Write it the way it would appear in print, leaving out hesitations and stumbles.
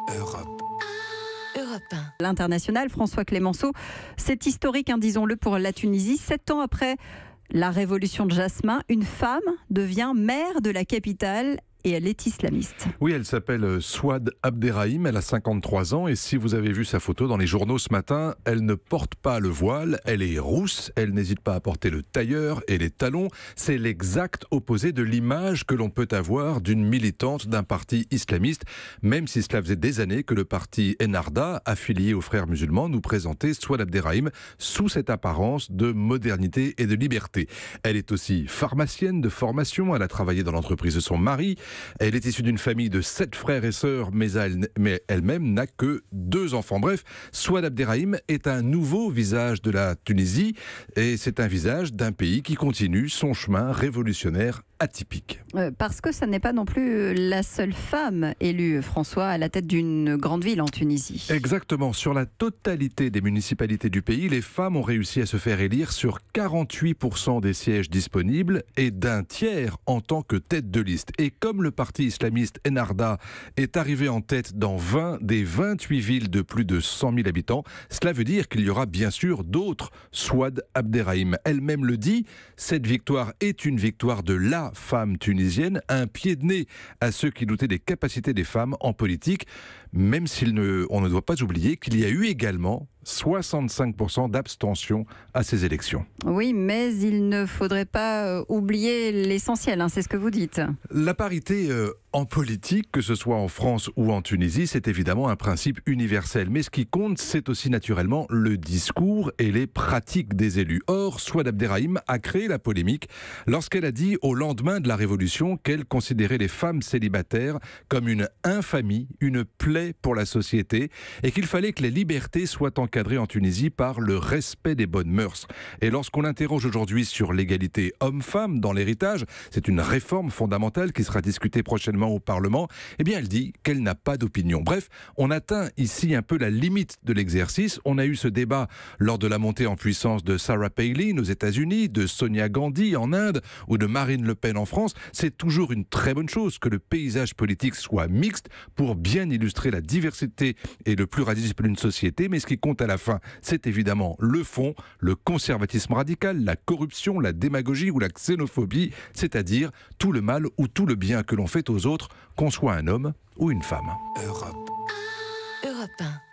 Europe. Europe 1. L'international, François Clémenceau, c'est historique, disons-le, pour la Tunisie. 7 ans après la révolution de Jasmin, une femme devient maire de la capitale. Et elle est islamiste. Oui, elle s'appelle Souad Abderrahim, elle a 53 ans et si vous avez vu sa photo dans les journaux ce matin, elle ne porte pas le voile, elle est rousse, elle n'hésite pas à porter le tailleur et les talons. C'est l'exact opposé de l'image que l'on peut avoir d'une militante d'un parti islamiste, même si cela faisait des années que le parti Ennahda, affilié aux frères musulmans, nous présentait Souad Abderrahim sous cette apparence de modernité et de liberté. Elle est aussi pharmacienne de formation, elle a travaillé dans l'entreprise de son mari. Elle est issue d'une famille de 7 frères et sœurs, mais elle-même n'a que 2 enfants. Bref, Souad Abderrahim est un nouveau visage de la Tunisie et c'est un visage d'un pays qui continue son chemin révolutionnaire atypique. Parce que ça n'est pas non plus la seule femme élue, François, à la tête d'une grande ville en Tunisie. Exactement. Sur la totalité des municipalités du pays, les femmes ont réussi à se faire élire sur 48% des sièges disponibles et d'un tiers en tant que tête de liste. Et comme le parti islamiste Ennahda est arrivé en tête dans 20 des 28 villes de plus de 100 000 habitants, cela veut dire qu'il y aura bien sûr d'autres Souad Abderrahim. Elle-même le dit, cette victoire est une victoire de la femme tunisienne, un pied de nez à ceux qui doutaient des capacités des femmes en politique, même on ne doit pas oublier qu'il y a eu également 65% d'abstention à ces élections. Oui, mais il ne faudrait pas oublier l'essentiel, c'est ce que vous dites. La parité en politique, que ce soit en France ou en Tunisie, c'est évidemment un principe universel. Mais ce qui compte, c'est aussi naturellement le discours et les pratiques des élus. Or, Souad Abderrahim a créé la polémique lorsqu'elle a dit au lendemain de la Révolution qu'elle considérait les femmes célibataires comme une infamie, une plaie pour la société et qu'il fallait que les libertés soient encadrées en Tunisie par le respect des bonnes mœurs. Et lorsqu'on l'interroge aujourd'hui sur l'égalité homme-femme dans l'héritage, c'est une réforme fondamentale qui sera discutée prochainement au Parlement, eh bien elle dit qu'elle n'a pas d'opinion. Bref, on atteint ici un peu la limite de l'exercice. On a eu ce débat lors de la montée en puissance de Sarah Palin aux États-Unis, de Sonia Gandhi en Inde ou de Marine Le Pen en France. C'est toujours une très bonne chose que le paysage politique soit mixte pour bien illustrer la diversité et le pluralisme d'une société, mais ce qui compte à la fin, c'est évidemment le fond, le conservatisme radical, la corruption, la démagogie ou la xénophobie, c'est-à-dire tout le mal ou tout le bien que l'on fait aux autres, qu'on soit un homme ou une femme. Europe 1.